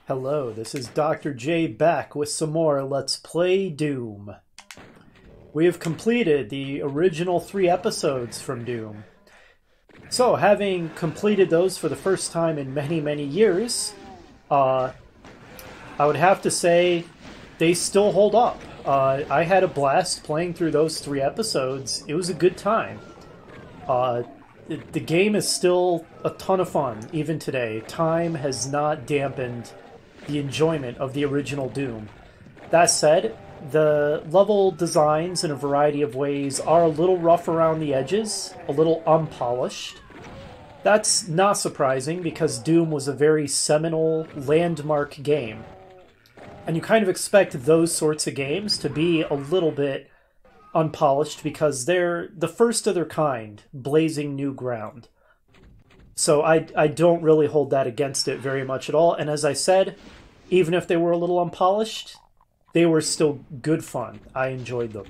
Hello, this is Dr. J back with some more Let's Play Doom. We have completed the original 3 episodes from Doom. So, having completed those for the first time in many, many years, I would have to say they still hold up. I had a blast playing through those 3 episodes. It was a good time. The game is still a ton of fun, even today. Time has not dampened the enjoyment of the original Doom. That said, the level designs in a variety of ways are a little rough around the edges, a little unpolished. That's not surprising because Doom was a very seminal, landmark game. And you kind of expect those sorts of games to be a little bit unpolished because they're the first of their kind, blazing new ground. So I don't really hold that against it very much at all. And as I said, even if they were a little unpolished, they were still good fun. I enjoyed them.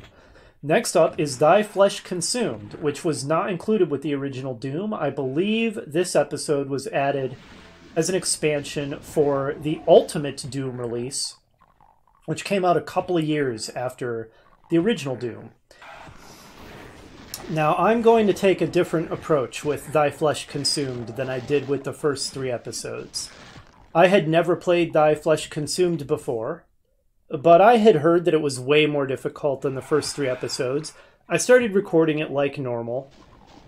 Next up is Thy Flesh Consumed, which was not included with the original Doom. I believe this episode was added as an expansion for the Ultimate Doom release, which came out a couple of years after the original Doom. Now, I'm going to take a different approach with Thy Flesh Consumed than I did with the first 3 episodes. I had never played Thy Flesh Consumed before, but I had heard that it was way more difficult than the first 3 episodes. I started recording it like normal,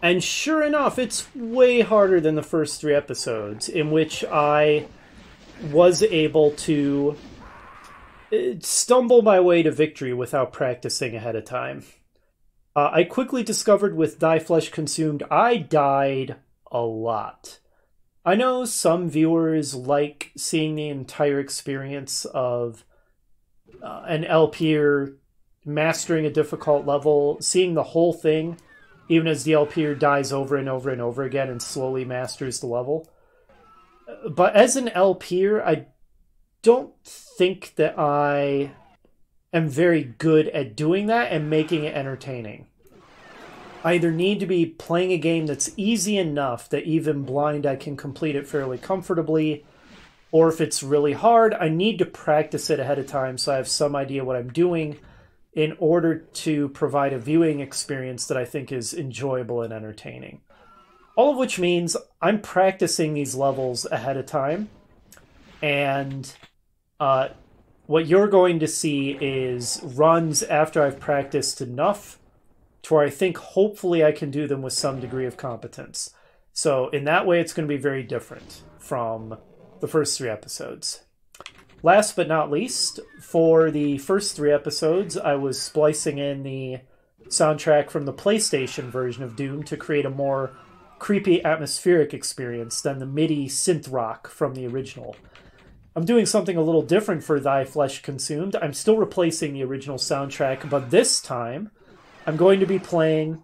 and sure enough, it's way harder than the first 3 episodes, in which I was able to stumble my way to victory without practicing ahead of time. I quickly discovered with Thy Flesh Consumed, I died a lot. I know some viewers like seeing the entire experience of an LPer mastering a difficult level, seeing the whole thing, even as the LPer dies over and over and over again and slowly masters the level. But as an LPer, I don't think that I am very good at doing that and making it entertaining. I either need to be playing a game that's easy enough that even blind I can complete it fairly comfortably, or if it's really hard, I need to practice it ahead of time so I have some idea what I'm doing in order to provide a viewing experience that I think is enjoyable and entertaining. All of which means I'm practicing these levels ahead of time, and what you're going to see is runs after I've practiced enough to where I think hopefully I can do them with some degree of competence. So in that way, it's going to be very different from the first 3 episodes. Last but not least, for the first 3 episodes, I was splicing in the soundtrack from the PlayStation version of Doom to create a more creepy atmospheric experience than the MIDI synth rock from the original. I'm doing something a little different for Thy Flesh Consumed. I'm still replacing the original soundtrack, but this time I'm going to be playing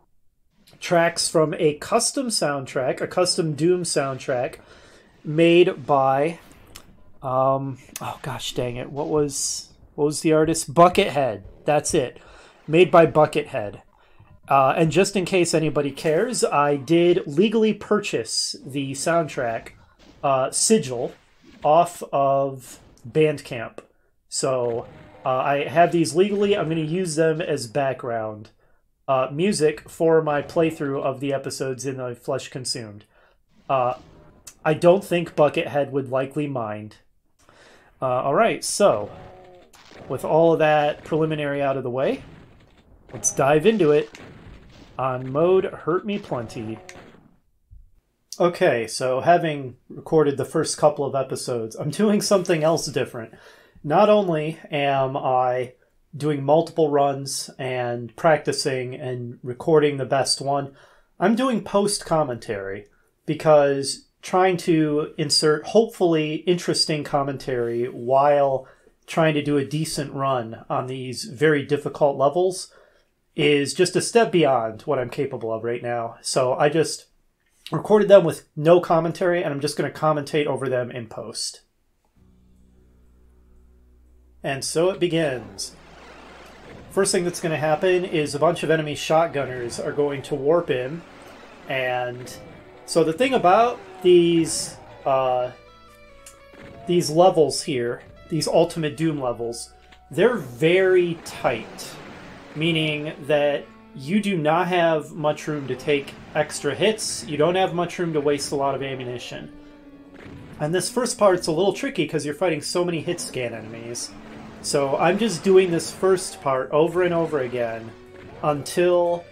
tracks from a custom soundtrack, a custom Doom soundtrack, made by, oh gosh dang it, what was the artist? Buckethead. That's it. Made by Buckethead. And just in case anybody cares, I did legally purchase the soundtrack, SIGIL, off of Bandcamp. So I have these legally. I'm going to use them as background music for my playthrough of the episodes in the Flesh Consumed. I don't think Buckethead would likely mind. Alright, so with all of that preliminary out of the way, let's dive into it on mode Hurt Me Plenty. Okay, so having recorded the first couple of episodes, I'm doing something else different. Not only am I doing multiple runs and practicing and recording the best one, I'm doing post-commentary because trying to insert hopefully interesting commentary while trying to do a decent run on these very difficult levels is just a step beyond what I'm capable of right now. So I just recorded them with no commentary, and I'm just going to commentate over them in post. And so it begins. First thing that's going to happen is a bunch of enemy shotgunners are going to warp in, and so the thing about these these levels here, these Ultimate Doom levels, they're very tight, meaning that you do not have much room to take extra hits, you don't have much room to waste a lot of ammunition. And this first part's a little tricky because you're fighting so many hit scan enemies. So I'm just doing this first part over and over again until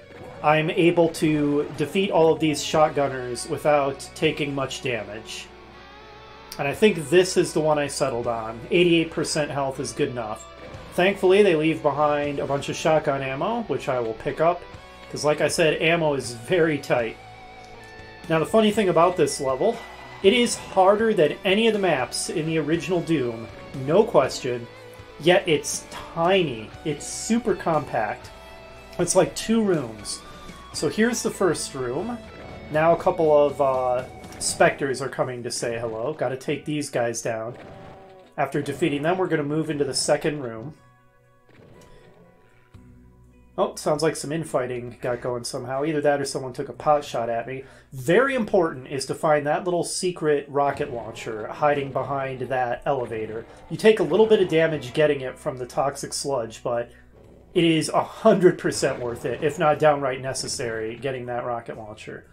I'm able to defeat all of these shotgunners without taking much damage. And I think this is the one I settled on. 88% health is good enough. Thankfully, they leave behind a bunch of shotgun ammo, which I will pick up, because like I said, ammo is very tight. Now the funny thing about this level, it is harder than any of the maps in the original Doom, no question, yet it's tiny. It's super compact. It's like 2 rooms. So here's the first room. Now a couple of specters are coming to say hello. Gotta take these guys down. After defeating them, we're going to move into the second room. Oh, sounds like some infighting got going somehow. Either that or someone took a pot shot at me. Very important is to find that little secret rocket launcher hiding behind that elevator. You take a little bit of damage getting it from the toxic sludge, but it is 100% worth it, if not downright necessary, getting that rocket launcher.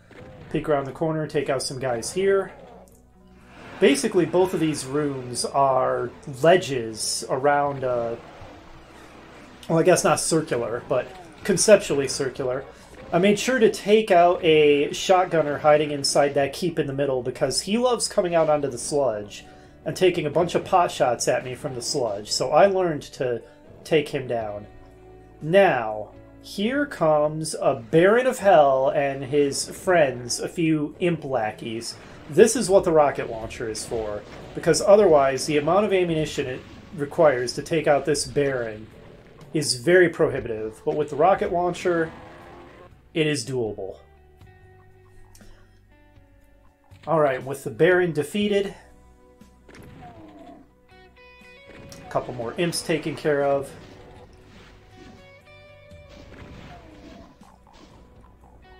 Peek around the corner, take out some guys here. Basically, both of these rooms are ledges around well, I guess not circular, but conceptually circular. I made sure to take out a shotgunner hiding inside that keep in the middle because he loves coming out onto the sludge and taking a bunch of pot shots at me from the sludge, so I learned to take him down. Now, here comes a Baron of Hell and his friends, a few imp lackeys. This is what the rocket launcher is for, because otherwise the amount of ammunition it requires to take out this Baron is very prohibitive, but with the rocket launcher, it is doable. Alright, with the Baron defeated, a couple more imps taken care of.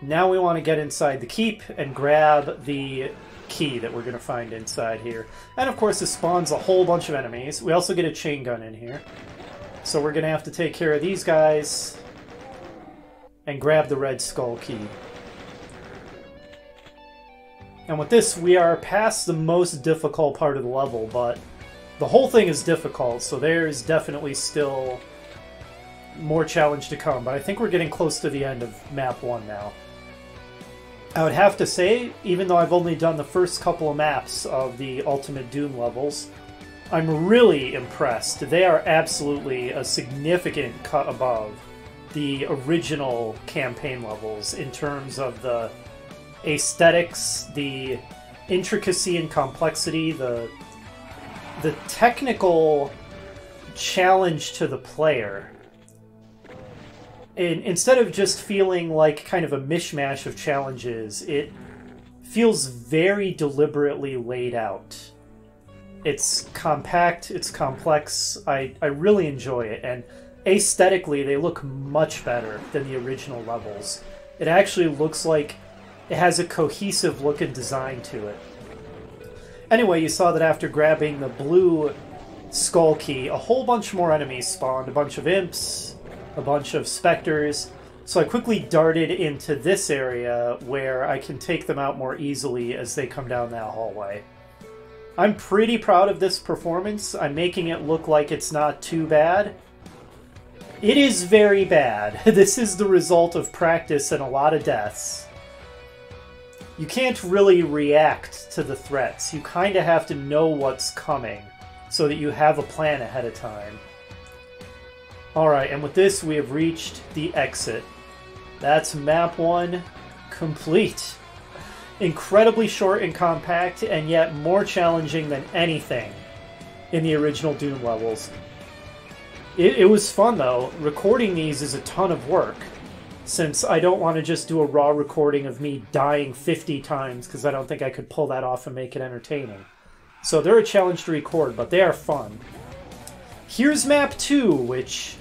Now we want to get inside the keep and grab the key that we're going to find inside here. And of course this spawns a whole bunch of enemies. We also get a chain gun in here. So we're going to have to take care of these guys and grab the red skull key. And with this, we are past the most difficult part of the level, but the whole thing is difficult, so there's definitely still more challenge to come. But I think we're getting close to the end of map 1 now. I would have to say, even though I've only done the first couple of maps of the Ultimate Doom levels, I'm really impressed. They are absolutely a significant cut above the original campaign levels in terms of the aesthetics, the intricacy and complexity, the technical challenge to the player. And instead of just feeling like kind of a mishmash of challenges, it feels very deliberately laid out. It's compact, it's complex, I really enjoy it, and aesthetically they look much better than the original levels. It actually looks like it has a cohesive look and design to it. Anyway, you saw that after grabbing the blue skull key, a whole bunch more enemies spawned, a bunch of imps, a bunch of specters, so I quickly darted into this area where I can take them out more easily as they come down that hallway. I'm pretty proud of this performance. I'm making it look like it's not too bad. It is very bad. This is the result of practice and a lot of deaths. You can't really react to the threats. You kind of have to know what's coming so that you have a plan ahead of time. Alright, and with this we have reached the exit. That's map 1 complete. Incredibly short and compact, and yet more challenging than anything in the original Doom levels. It was fun, though. Recording these is a ton of work, since I don't want to just do a raw recording of me dying 50 times, because I don't think I could pull that off and make it entertaining. So they're a challenge to record, but they are fun. Here's map 2, which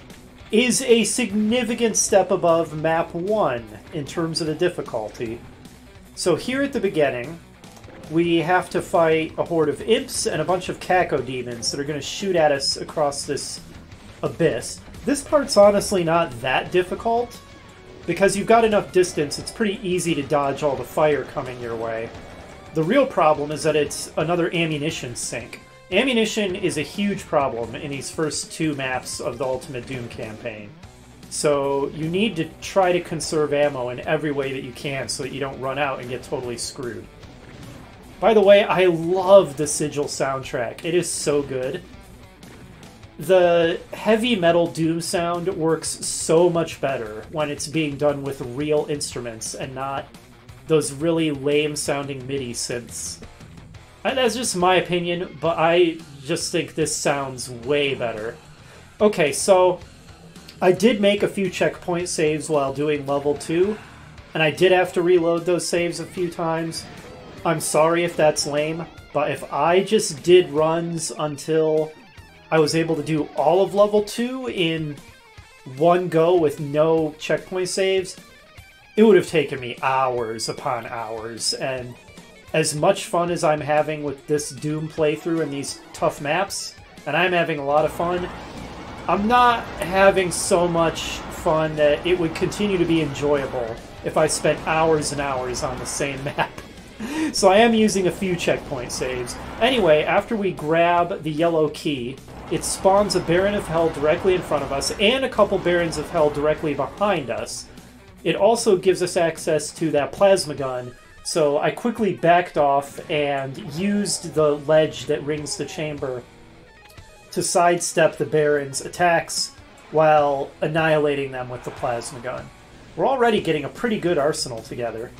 is a significant step above map 1 in terms of the difficulty. So here at the beginning, we have to fight a horde of imps and a bunch of cacodemons that are going to shoot at us across this abyss. This part's honestly not that difficult, because you've got enough distance, it's pretty easy to dodge all the fire coming your way. The real problem is that it's another ammunition sink. Ammunition is a huge problem in these first 2 maps of the Ultimate Doom campaign. So you need to try to conserve ammo in every way that you can so that you don't run out and get totally screwed. By the way, I love the SIGIL soundtrack. It is so good. The heavy metal Doom sound works so much better when it's being done with real instruments and not those really lame sounding MIDI synths. And that's just my opinion, but I just think this sounds way better. Okay, so I did make a few checkpoint saves while doing level 2, and I did have to reload those saves a few times. I'm sorry if that's lame, but if I just did runs until I was able to do all of level 2 in one go with no checkpoint saves, it would have taken me hours upon hours, and as much fun as I'm having with this Doom playthrough and these tough maps, and I'm having a lot of fun, I'm not having so much fun that it would continue to be enjoyable if I spent hours and hours on the same map. So I am using a few checkpoint saves. Anyway, after we grab the yellow key, it spawns a Baron of Hell directly in front of us and a couple Barons of Hell directly behind us. It also gives us access to that plasma gun, so I quickly backed off and used the ledge that rings the chamber to sidestep the Baron's attacks while annihilating them with the plasma gun. We're already getting a pretty good arsenal together.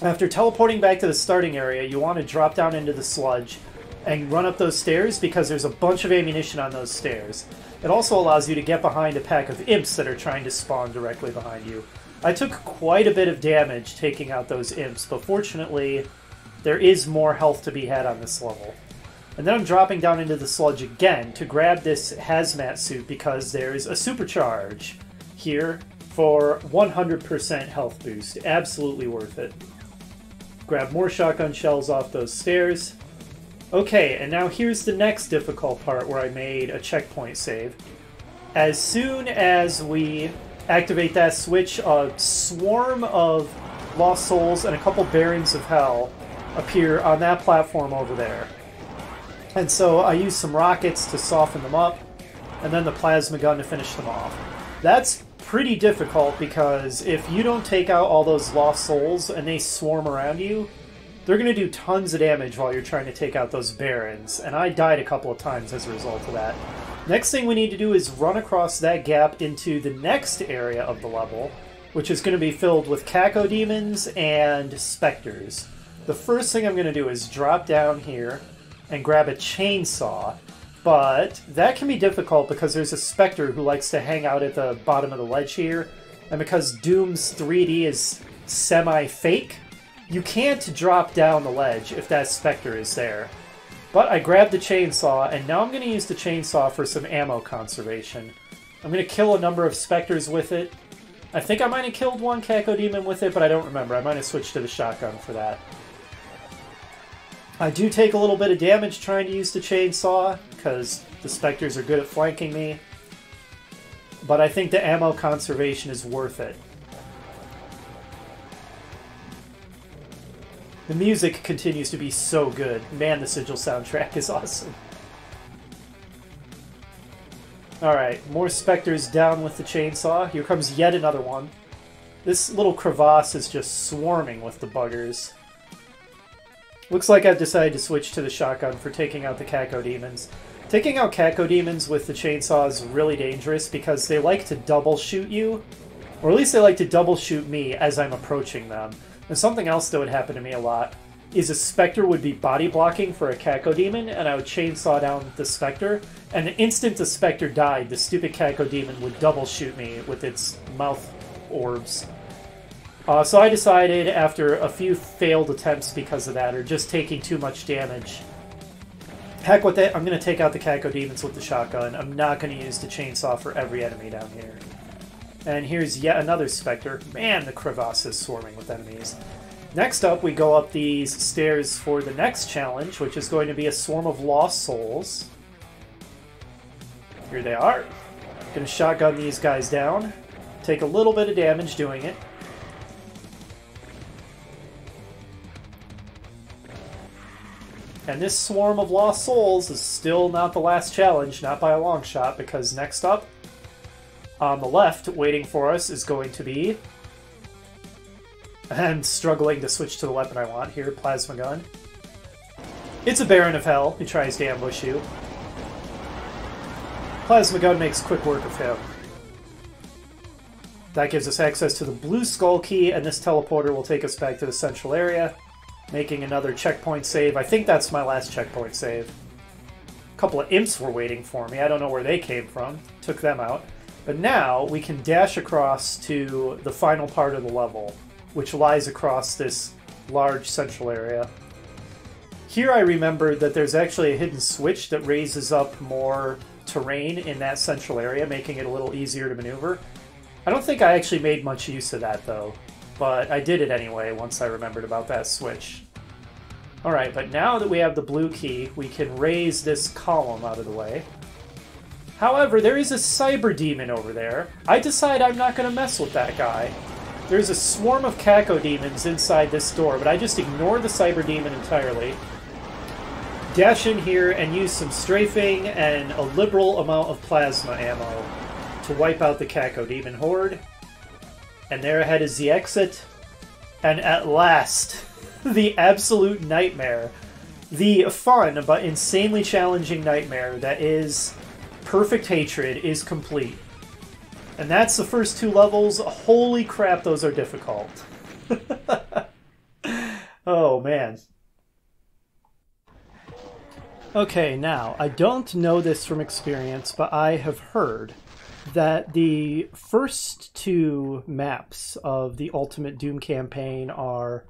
After teleporting back to the starting area, you want to drop down into the sludge and run up those stairs because there's a bunch of ammunition on those stairs. It also allows you to get behind a pack of imps that are trying to spawn directly behind you. I took quite a bit of damage taking out those imps, but fortunately there is more health to be had on this level. And then I'm dropping down into the sludge again to grab this hazmat suit because there's a supercharge here for 100% health boost. Absolutely worth it. Grab more shotgun shells off those stairs. Okay, and now here's the next difficult part where I made a checkpoint save. As soon as we activate that switch, a swarm of Lost Souls and a couple Barons of Hell appear on that platform over there. And so I use some rockets to soften them up, and then the plasma gun to finish them off. That's pretty difficult because if you don't take out all those Lost Souls and they swarm around you, they're going to do tons of damage while you're trying to take out those Barons, and I died a couple of times as a result of that. Next thing we need to do is run across that gap into the next area of the level, which is going to be filled with cacodemons and specters. The first thing I'm going to do is drop down here and grab a chainsaw, but that can be difficult because there's a specter who likes to hang out at the bottom of the ledge here, and because Doom's 3D is semi-fake, you can't drop down the ledge if that specter is there. But I grabbed the chainsaw, and now I'm going to use the chainsaw for some ammo conservation. I'm going to kill a number of specters with it. I think I might have killed one cacodemon with it, but I don't remember. I might have switched to the shotgun for that. I do take a little bit of damage trying to use the chainsaw, because the specters are good at flanking me. But I think the ammo conservation is worth it. The music continues to be so good. Man, the SIGIL soundtrack is awesome. Alright, more specters down with the chainsaw. Here comes yet another one. This little crevasse is just swarming with the buggers. Looks like I've decided to switch to the shotgun for taking out the cacodemons. Taking out cacodemons with the chainsaw is really dangerous because they like to double shoot you. Or at least they like to double shoot me as I'm approaching them. And something else that would happen to me a lot is a specter would be body blocking for a cacodemon, and I would chainsaw down the specter, and the instant the specter died, the stupid cacodemon would double shoot me with its mouth orbs. So I decided, after a few failed attempts because of that, or just taking too much damage, heck with it, I'm going to take out the cacodemons with the shotgun. I'm not going to use the chainsaw for every enemy down here. And here's yet another specter. Man, the crevasse is swarming with enemies. Next up, we go up these stairs for the next challenge, which is going to be a swarm of lost souls. Here they are. Gonna shotgun these guys down. Take a little bit of damage doing it. And this swarm of lost souls is still not the last challenge, not by a long shot, because next up, on the left, waiting for us is going to be... I'm struggling to switch to the weapon I want here, plasma gun. It's a Baron of Hell who tries to ambush you. Plasma gun makes quick work of him. That gives us access to the blue skull key, and this teleporter will take us back to the central area, making another checkpoint save. I think that's my last checkpoint save. A couple of imps were waiting for me. I don't know where they came from. Took them out. But now we can dash across to the final part of the level, which lies across this large central area. Here I remembered that there's actually a hidden switch that raises up more terrain in that central area, making it a little easier to maneuver. I don't think I actually made much use of that, though, but I did it anyway once I remembered about that switch. Alright, but now that we have the blue key, we can raise this column out of the way. However, there is a cyber demon over there. I decide I'm not going to mess with that guy. There's a swarm of cacodemons inside this door, but I just ignore the cyber demon entirely. Dash in here and use some strafing and a liberal amount of plasma ammo to wipe out the cacodemon horde. And there ahead is the exit. And at last, the absolute nightmare. The fun but insanely challenging nightmare that is Perfect Hatred is complete. And that's the first two levels. Holy crap, those are difficult. Oh, man. Okay, now, I don't know this from experience, but I have heard that the first two maps of the Ultimate Doom campaign are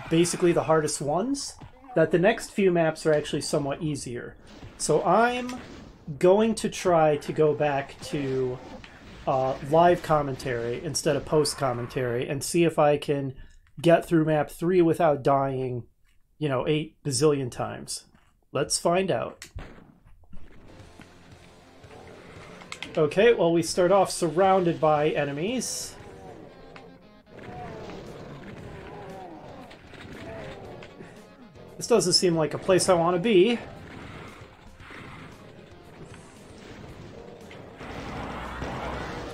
basically the hardest ones, that the next few maps are actually somewhat easier. So I'm going to try to go back to live commentary instead of post commentary and see if I can get through map 3 without dying, 8 bazillion times. Let's find out. Okay, well, we start off surrounded by enemies. This doesn't seem like a place I want to be.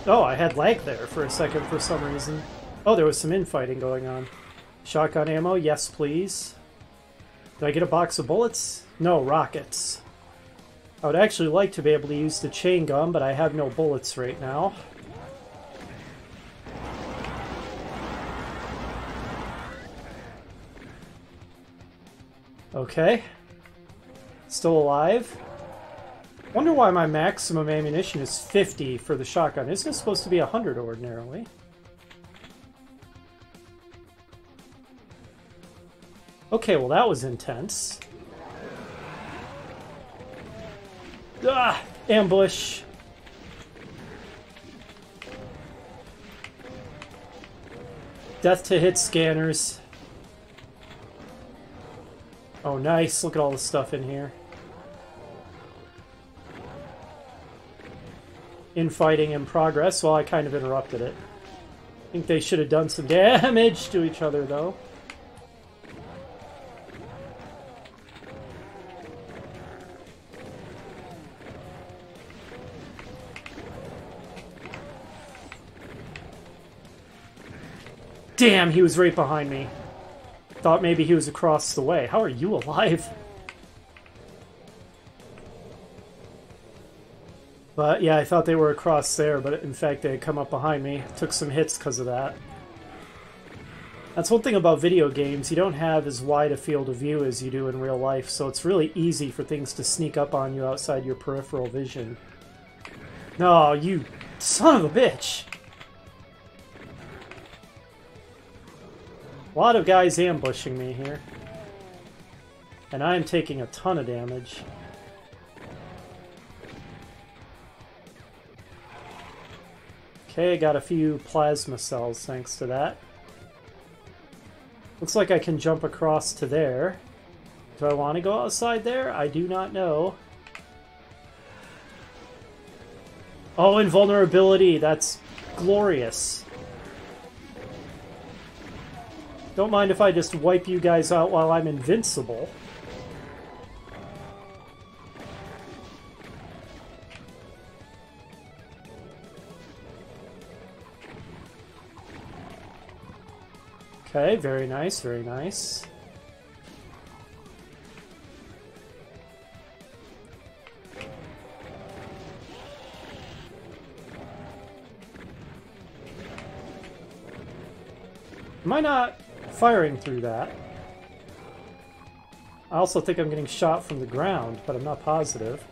Oh, I had lag there for a second for some reason. Oh, there was some infighting going on. Shotgun ammo, yes please. Did I get a box of bullets? No, rockets. I would actually like to be able to use the chain gun, but I have no bullets right now. Okay. Still alive. Wonder why my maximum ammunition is 50 for the shotgun. Isn't it supposed to be 100 ordinarily? Okay, well that was intense. Ah! Ambush! Death to hit scanners. Oh nice, look at all the stuff in here. Infighting in progress. Well, I kind of interrupted it. I think they should have done some damage to each other, though. Damn, he was right behind me. Thought maybe he was across the way. How are you alive? But yeah, I thought they were across there, but in fact they had come up behind me. Took some hits because of that. That's one thing about video games. You don't have as wide a field of view as you do in real life, so it's really easy for things to sneak up on you outside your peripheral vision. No, you son of a bitch! A lot of guys ambushing me here. And I am taking a ton of damage. Okay, I got a few plasma cells thanks to that. Looks like I can jump across to there. Do I want to go outside there? I do not know. Oh, invulnerability. That's glorious. Don't mind if I just wipe you guys out while I'm invincible. Okay, very nice, very nice. Am I not firing through that? I also think I'm getting shot from the ground, but I'm not positive.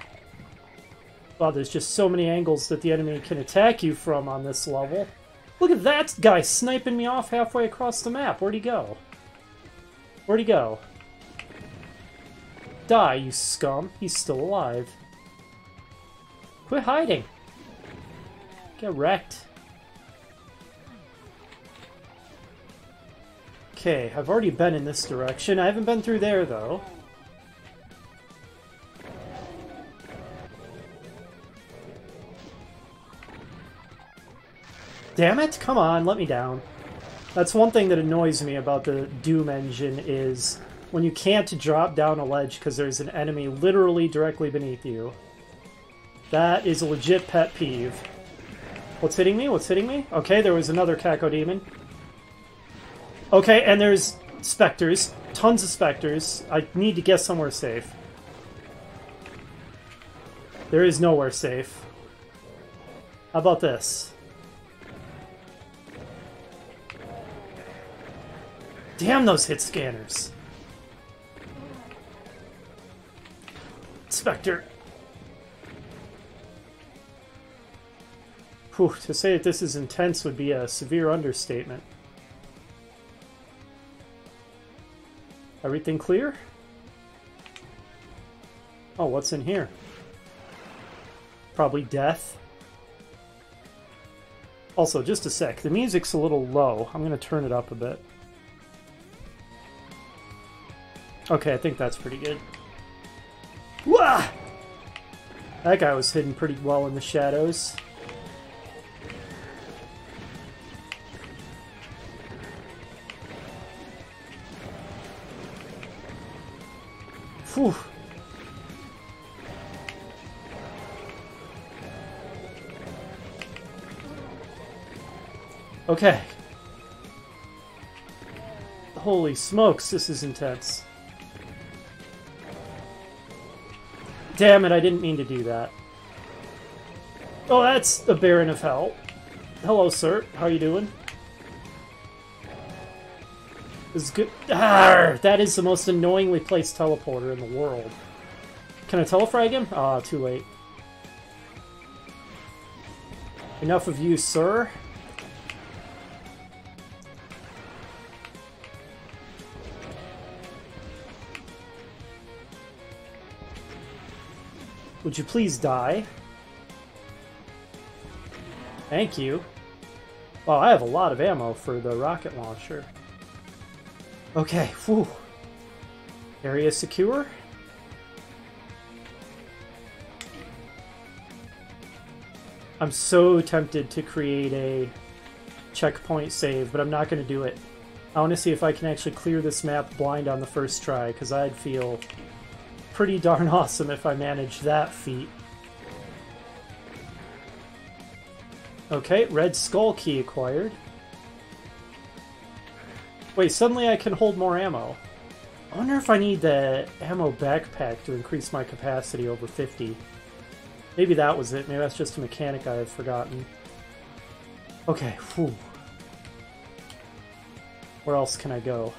Wow, there's just so many angles that the enemy can attack you from on this level. Look at that guy sniping me off halfway across the map. Where'd he go? Where'd he go? Die, you scum. He's still alive. Quit hiding. Get wrecked. Okay, I've already been in this direction. I haven't been through there, though. Damn it! Come on, let me down. That's one thing that annoys me about the Doom engine is when you can't drop down a ledge because there's an enemy literally directly beneath you. That is a legit pet peeve. What's hitting me? What's hitting me? Okay, there was another Cacodemon. Okay, and there's specters. Tons of specters. I need to get somewhere safe. There is nowhere safe. How about this? Damn those hit scanners. Spectre. Whew, to say that this is intense would be a severe understatement. Everything clear? Oh, what's in here? Probably death. Also, just a sec. The music's a little low. I'm going to turn it up a bit. Okay, I think that's pretty good. Wah! That guy was hidden pretty well in the shadows. Phew. Okay. Holy smokes, this is intense. Damn it, I didn't mean to do that. Oh, that's the Baron of Hell. Hello, sir. How you doing? This is good. Arr, that is the most annoyingly placed teleporter in the world. Can I telefrag him? Ah, too late. Enough of you, sir. Would you please die? Thank you. Wow, I have a lot of ammo for the rocket launcher. Okay, whew. Area secure? I'm so tempted to create a checkpoint save, but I'm not going to do it. I want to see if I can actually clear this map blind on the first try, because I'd feel pretty darn awesome if I managed that feat. Okay, red skull key acquired. Wait, suddenly I can hold more ammo. I wonder if I need the ammo backpack to increase my capacity over 50. Maybe that was it. Maybe that's just a mechanic I have forgotten. Okay, whew. Where else can I go?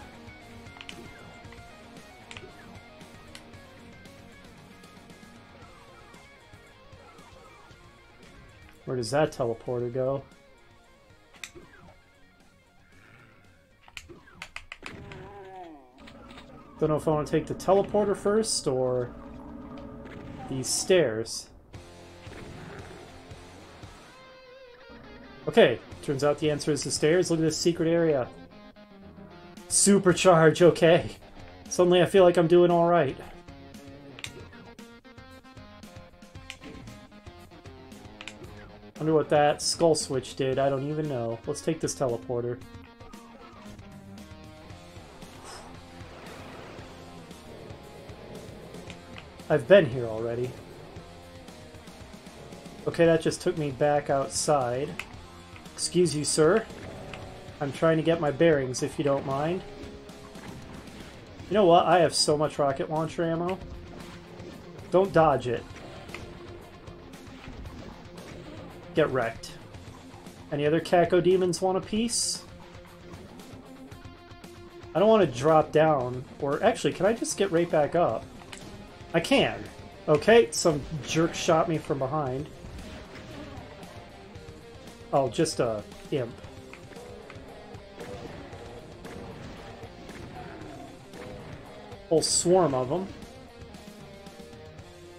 Where does that teleporter go? Don't know if I want to take the teleporter first or these stairs. Okay, turns out the answer is the stairs. Look at this secret area. Supercharge, okay. Suddenly I feel like I'm doing alright. Wonder what that skull switch did. I don't even know. Let's take this teleporter. I've been here already. Okay, that just took me back outside. Excuse you, sir. I'm trying to get my bearings, if you don't mind. You know what? I have so much rocket launcher ammo. Don't dodge it. Get wrecked. Any other Caco demons want a piece? I don't want to drop down. Or actually, can I just get right back up? I can. Okay, some jerk shot me from behind. Oh, just a imp. Whole swarm of them.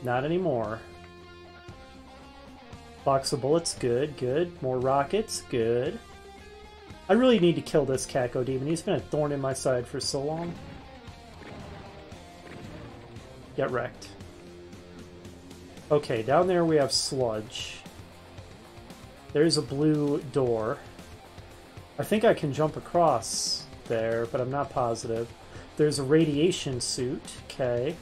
Not anymore. Box of bullets, good, good. More rockets, good. I really need to kill this Caco demon. He's been a thorn in my side for so long. Get wrecked. Okay, down there we have sludge. There's a blue door. I think I can jump across there, but I'm not positive. There's a radiation suit. Okay.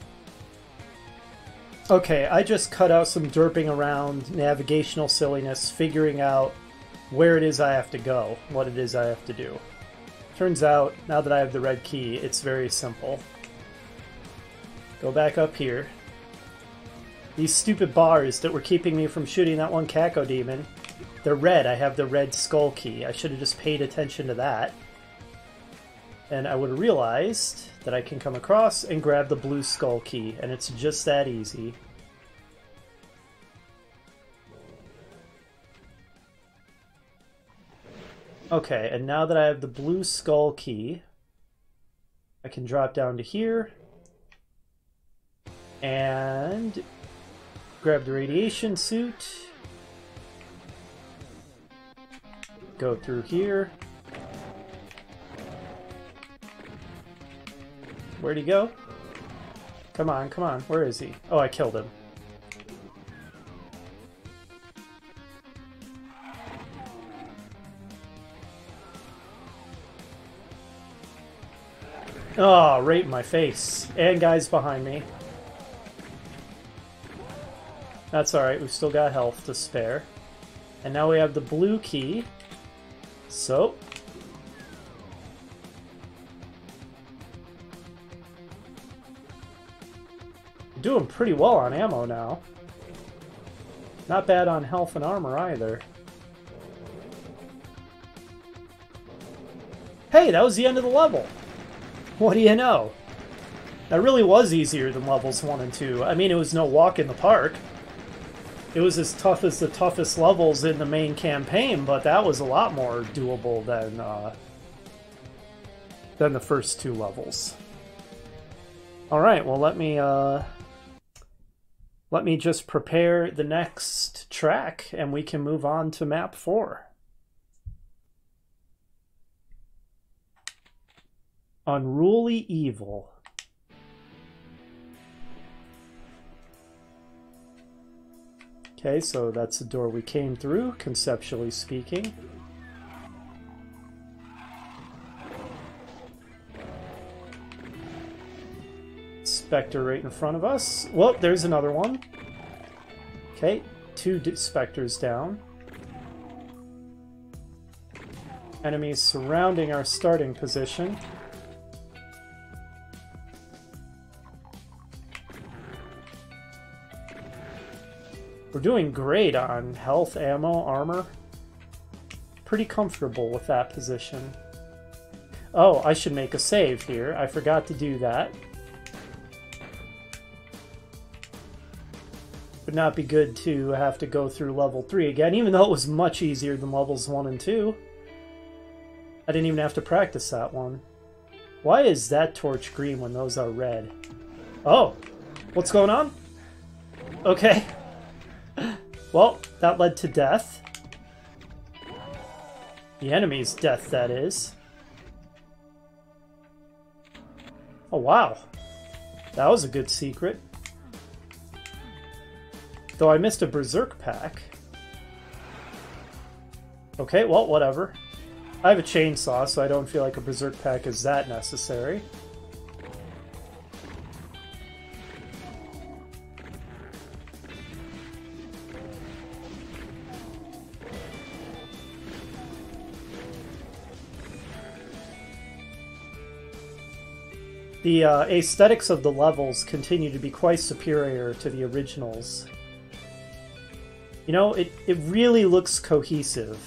Okay, I just cut out some derping around, navigational silliness, figuring out where it is I have to go, what it is I have to do. Turns out, now that I have the red key, it's very simple. Go back up here. These stupid bars that were keeping me from shooting that one Caco demon, they're red. I have the red skull key. I should have just paid attention to that. And I would have realized that I can come across and grab the blue skull key, and it's just that easy. Okay, and now that I have the blue skull key, I can drop down to here and grab the radiation suit, go through here. Where'd he go? Come on, come on. Where is he? Oh, I killed him. Oh, right in my face. And guys behind me. That's alright, we've still got health to spare. And now we have the blue key. So... doing pretty well on ammo now. Not bad on health and armor either. Hey, that was the end of the level! What do you know? That really was easier than levels 1 and 2. I mean, it was no walk in the park. It was as tough as the toughest levels in the main campaign, but that was a lot more doable than the first 2 levels. Alright, well let me just prepare the next track and we can move on to map 4. Unruly Evil. Okay, so that's the door we came through, conceptually speaking. Spectre right in front of us. Well, there's another one. Okay, 2 specters down. Enemies surrounding our starting position. We're doing great on health, ammo, armor. Pretty comfortable with that position. Oh, I should make a save here. I forgot to do that. Would not be good to have to go through level 3 again, even though it was much easier than levels 1 and 2. I didn't even have to practice that one. Why is that torch green when those are red? Oh, what's going on? Okay. Well, that led to death. The enemy's death, that is. Oh, wow. That was a good secret. Though I missed a Berserk pack. Okay, well, whatever. I have a chainsaw, so I don't feel like a Berserk pack is that necessary. The aesthetics of the levels continue to be quite superior to the originals. You know, it really looks cohesive.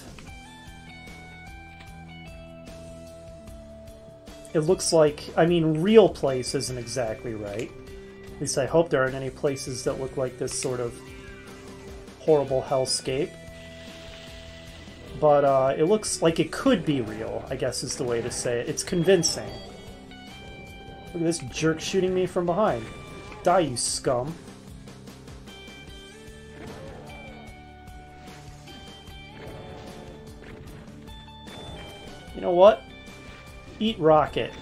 It looks like, I mean, real place isn't exactly right. At least I hope there aren't any places that look like this sort of horrible hellscape. But it looks like it could be real, I guess is the way to say it. It's convincing. Look at this jerk shooting me from behind. Die, you scum. You know what? Eat rocket.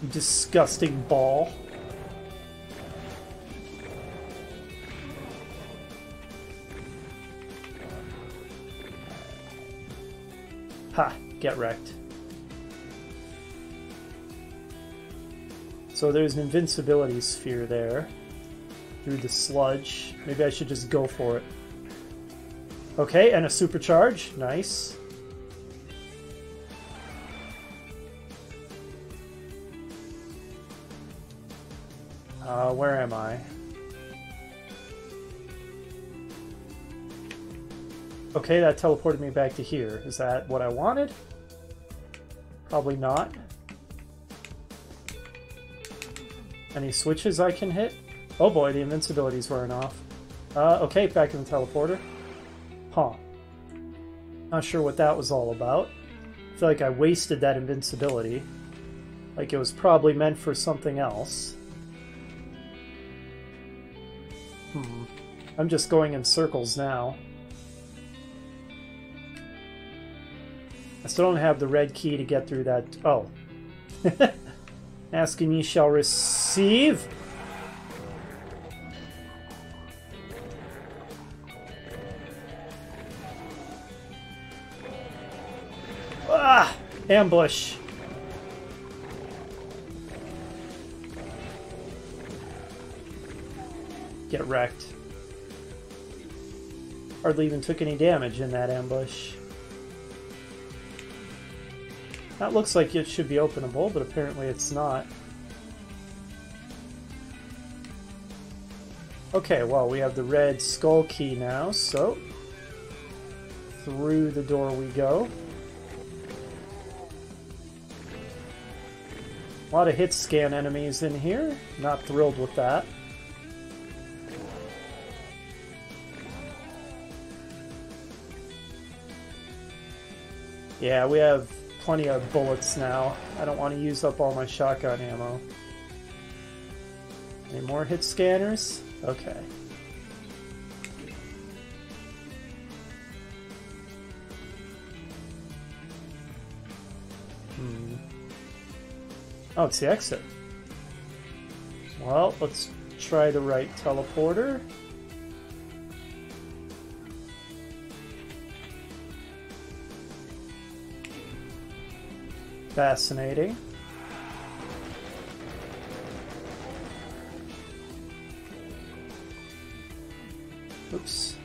You disgusting ball. Ha! Get wrecked. So there's an invincibility sphere there. Through the sludge. Maybe I should just go for it. Okay, and a supercharge. Nice. Where am I? Okay, that teleported me back to here. Is that what I wanted? Probably not. Any switches I can hit? Oh boy, the invincibility's wearing off. Okay, back in the teleporter. Huh. Not sure what that was all about. I feel like I wasted that invincibility. Like it was probably meant for something else. I'm just going in circles now. I still don't have the red key to get through that. Oh. Ask and ye shall receive. Ah! Ambush. Get wrecked. Hardly even took any damage in that ambush. That looks like it should be openable, but apparently it's not. Okay, well, we have the red skull key now, so through the door we go. A lot of hit scan enemies in here. Not thrilled with that. Yeah, we have plenty of bullets now. I don't want to use up all my shotgun ammo. Any more hit scanners? Okay. Oh, it's the exit. Well, let's try the right teleporter. Fascinating. Oops.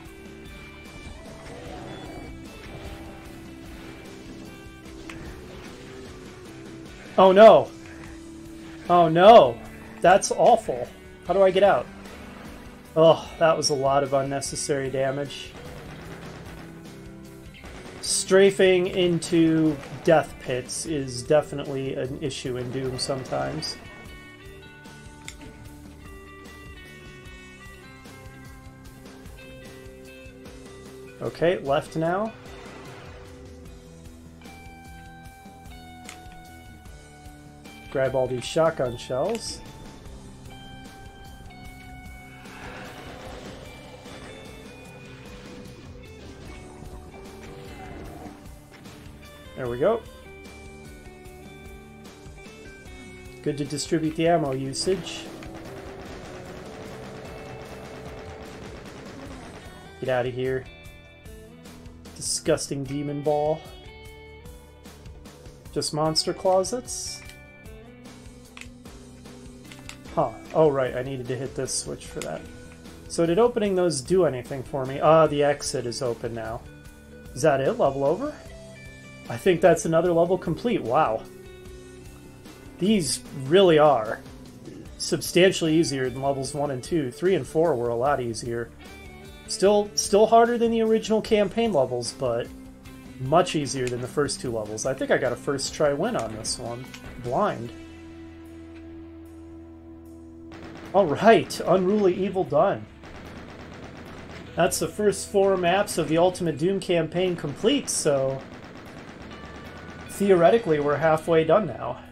Oh no! Oh no! That's awful. How do I get out? Oh, that was a lot of unnecessary damage. Strafing into death pits is definitely an issue in Doom sometimes. Okay, left now. Grab all these shotgun shells. There we go. Good to distribute the ammo usage. Get out of here. Disgusting demon ball. Just monster closets? Huh. Oh, right. I needed to hit this switch for that. So did opening those do anything for me? Ah, the exit is open now. Is that it? Level over? I think that's another level complete. Wow. These really are substantially easier than levels 1 and 2. 3 and 4 were a lot easier. Still harder than the original campaign levels, but much easier than the first 2 levels. I think I got a first try win on this one. Blind. Alright, Unruly Evil done. That's the first 4 maps of the Ultimate Doom campaign complete, so theoretically we're halfway done now.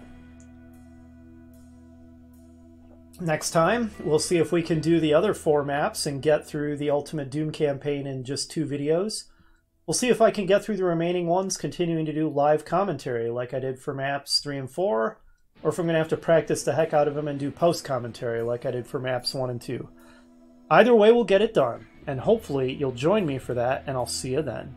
Next time, we'll see if we can do the other 4 maps and get through the Ultimate Doom campaign in just 2 videos. We'll see if I can get through the remaining ones, continuing to do live commentary like I did for maps 3 and 4, or if I'm going to have to practice the heck out of them and do post-commentary like I did for maps 1 and 2. Either way, we'll get it done, and hopefully you'll join me for that, and I'll see you then.